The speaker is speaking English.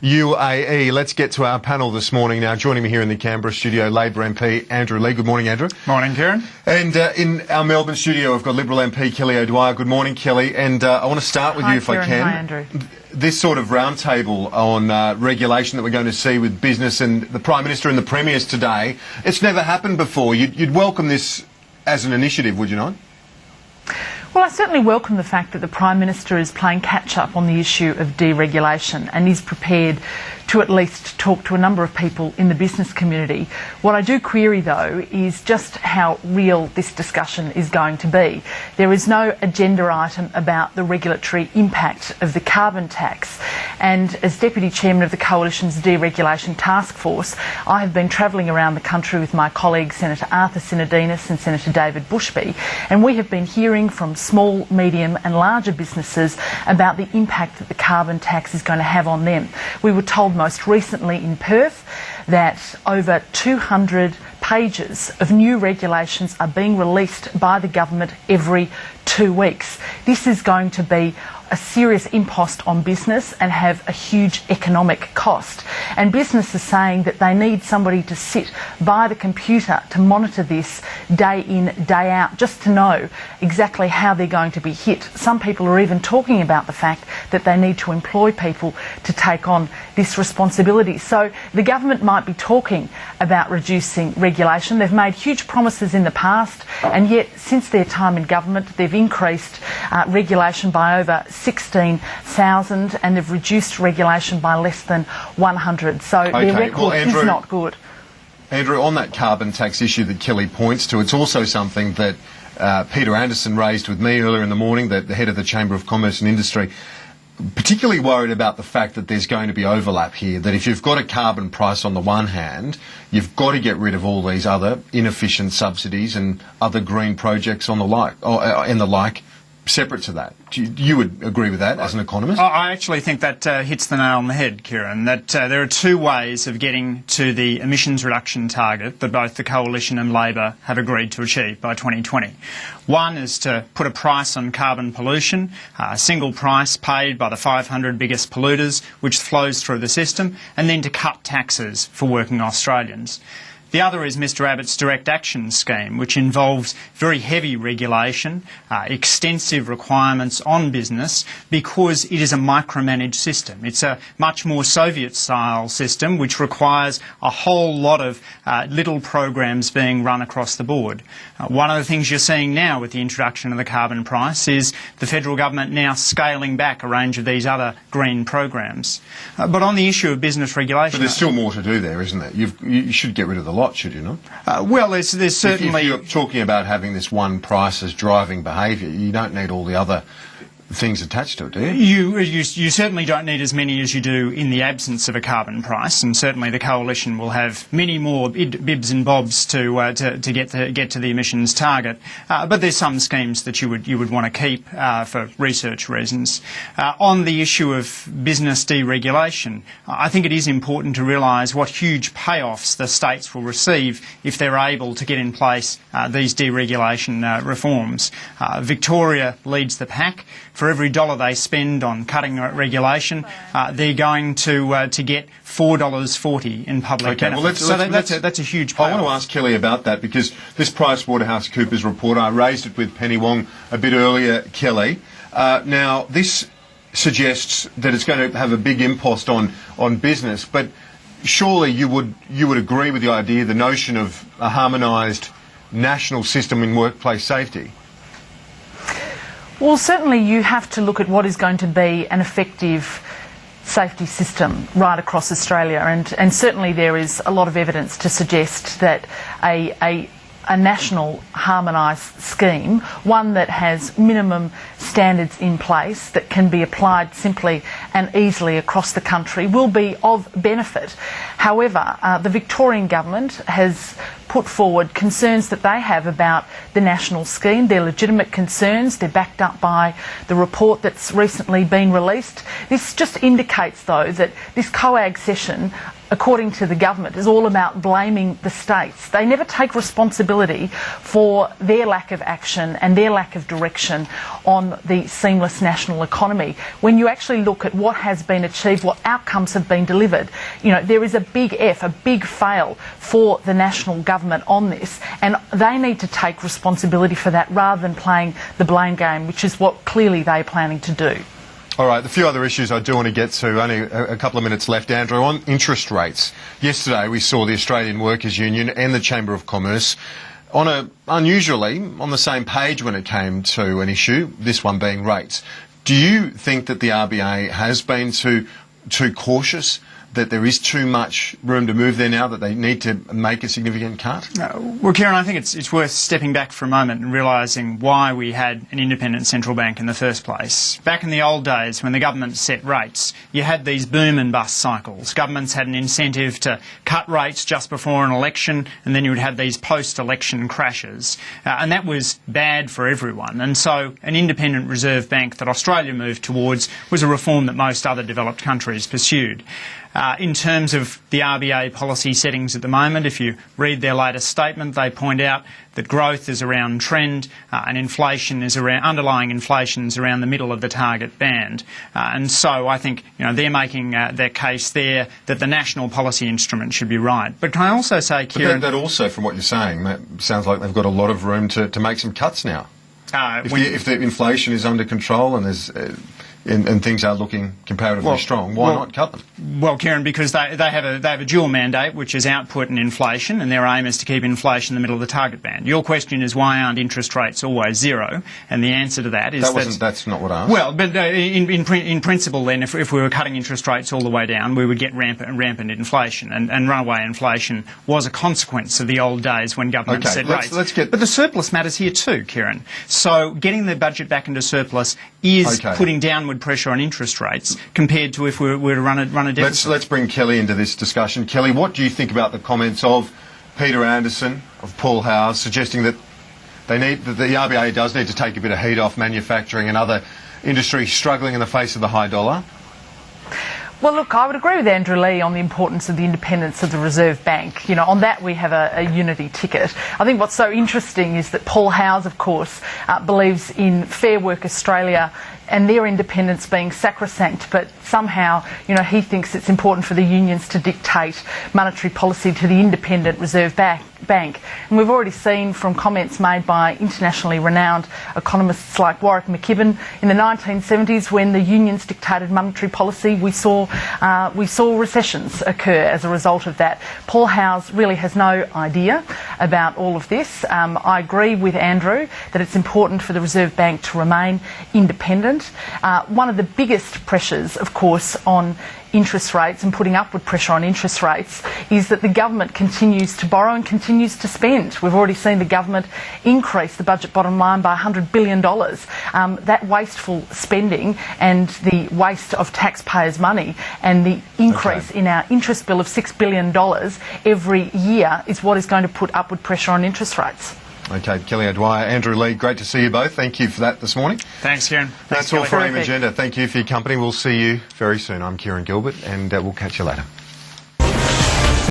UAE. Let's get to our panel this morning now. Joining me here in the Canberra studio, Labor MP Andrew Leigh. Good morning, Andrew. Morning, Kieran. And in our Melbourne studio, we've got Liberal MP Kelly O'Dwyer. Good morning, Kelly. And I want to start with you, if Kieran. I can. Hi, Andrew. This sort of roundtable on regulation that we're going to see with business and the Prime Minister and the Premiers today, it's never happened before. You'd welcome this as an initiative, would you not? Well, I certainly welcome the fact that the Prime Minister is playing catch-up on the issue of deregulation and is prepared to at least talk to a number of people in the business community. What I do query, though, is just how real this discussion is going to be. There is no agenda item about the regulatory impact of the carbon tax. And as Deputy Chairman of the Coalition's Deregulation Task Force, I have been travelling around the country with my colleagues Senator Arthur Sinodinos and Senator David Bushby, and we have been hearing from small, medium and larger businesses about the impact that the carbon tax is going to have on them. We were told most recently in Perth that over 200 pages of new regulations are being released by the government every 2 weeks. This is going to be a serious impost on business and have a huge economic cost. And business is saying that they need somebody to sit by the computer to monitor this day in, day out, just to know exactly how they're going to be hit. Some people are even talking about the fact that they need to employ people to take on this responsibility. So the government might be talking about reducing regulation. They've made huge promises in the past, and yet since their time in government they've increased regulation by over 16,000 and they've reduced regulation by less than 100. So their record is not good. Andrew, on that carbon tax issue that Kelly points to, it's also something that Peter Anderson raised with me earlier in the morning, the head of the Chamber of Commerce and Industry, particularly worried about the fact that there's going to be overlap here, that if you've got a carbon price on the one hand, you've got to get rid of all these other inefficient subsidies and other green projects on the like, and the like, separate to that. You would agree with that as an economist? I actually think that hits the nail on the head, Kieran, that there are two ways of getting to the emissions reduction target that both the Coalition and Labor have agreed to achieve by 2020. One is to put a price on carbon pollution, a single price paid by the 500 biggest polluters, which flows through the system, and then to cut taxes for working Australians. The other is Mr Abbott's direct action scheme, which involves very heavy regulation, extensive requirements on business, because it is a micromanaged system. It's a much more Soviet-style system, which requires a whole lot of little programs being run across the board. One of the things you're seeing now with the introduction of the carbon price is the federal government now scaling back a range of these other green programs. But on the issue of business regulation... But there's still more to do there, isn't there? You should get rid of the lot, should you not? Well, there's certainly... If you're talking about having this one price as driving behaviour, you don't need all the other things attached to it, do you? You certainly don't need as many as you do in the absence of a carbon price, and certainly the Coalition will have many more bibs and bobs to get to the emissions target. But there's some schemes that you would want to keep for research reasons. On the issue of business deregulation, I think it is important to realise what huge payoffs the states will receive if they're able to get in place these deregulation reforms. Victoria leads the pack. For every dollar they spend on cutting regulation, they're going to get $4.40 in public benefits. Well, that's a huge payoff. I want to ask Kelly about that, because this PricewaterhouseCoopers report, I raised it with Penny Wong a bit earlier, Kelly. Now, this suggests that it's going to have a big impost on business, but surely you would agree with the idea, the notion of a harmonised national system in workplace safety? Well, certainly you have to look at what is going to be an effective safety system right across Australia, and certainly there is a lot of evidence to suggest that a national harmonised scheme, one that has minimum standards in place that can be applied simply and easily across the country, will be of benefit. However, the Victorian government has put forward concerns that they have about the national scheme. They're legitimate concerns. They're backed up by the report that's recently been released. This just indicates, though, that this COAG session according to the government, is all about blaming the states. They never take responsibility for their lack of action and their lack of direction on the seamless national economy. When you actually look at what has been achieved, what outcomes have been delivered, you know, there is a big F, a big fail for the national government on this, and they need to take responsibility for that rather than playing the blame game, which is what clearly they're planning to do. All right, the few other issues I do want to get to, only a couple of minutes left, Andrew, on interest rates. Yesterday we saw the Australian Workers' Union and the Chamber of Commerce unusually on the same page when it came to an issue, this one being rates. Do you think that the RBA has been too cautious, that there is too much room to move there now, that they need to make a significant cut? Well, Kieran, I think it's worth stepping back for a moment and realising why we had an independent central bank in the first place. Back in the old days, when the government set rates, you had these boom and bust cycles. Governments had an incentive to cut rates just before an election, and then you would have these post-election crashes. And that was bad for everyone. And so an independent reserve bank that Australia moved towards was a reform that most other developed countries pursued. In terms of the RBA policy settings at the moment, if you read their latest statement, they point out that growth is around trend and inflation is around, underlying inflation is around the middle of the target band. And so I think, you know, they're making their case there that the national policy instrument should be right. But can I also say, Kieran... But that also, from what you're saying, that sounds like they've got a lot of room to make some cuts now. If the inflation is under control and there's... And things are looking comparatively strong, why not cut them? Well, Kieran, because they have a dual mandate, which is output and inflation, and their aim is to keep inflation in the middle of the target band. Your question is, why aren't interest rates always zero? And the answer to that is that's not what I asked. Well, but in principle, then, if we were cutting interest rates all the way down, we would get rampant inflation, and runaway inflation was a consequence of the old days when governments set rates. But the surplus matters here too, Kieran. So getting the budget back into surplus is putting downward pressure on interest rates compared to if we were to run a deficit. Let's bring Kelly into this discussion. Kelly, what do you think about the comments of Peter Anderson, of Paul Howes, suggesting that the RBA does need to take a bit of heat off manufacturing and other industries struggling in the face of the high dollar? Well, look, I would agree with Andrew Leigh on the importance of the independence of the Reserve Bank. You know, on that we have a unity ticket. I think what's so interesting is that Paul Howes, of course, believes in Fair Work Australia and their independence being sacrosanct, but somehow, you know, he thinks it's important for the unions to dictate monetary policy to the independent Reserve Bank. And we've already seen from comments made by internationally renowned economists like Warwick McKibben in the 1970s, when the unions dictated monetary policy, we saw recessions occur as a result of that. Paul Howes really has no idea about all of this. I agree with Andrew that it's important for the Reserve Bank to remain independent. One of the biggest pressures, of course, on interest rates and putting upward pressure on interest rates is that the government continues to borrow and continues to spend. We've already seen the government increase the budget bottom line by $100 billion. That wasteful spending and the waste of taxpayers' money and the increase in our interest bill of $6 billion every year is what is going to put upward pressure on interest rates. Okay, Kelly O'Dwyer, Andrew Leigh, great to see you both. Thank you for that this morning. Thanks, Kieran. That's all for AIM Agenda. Thank you for your company. We'll see you very soon. I'm Kieran Gilbert, and we'll catch you later.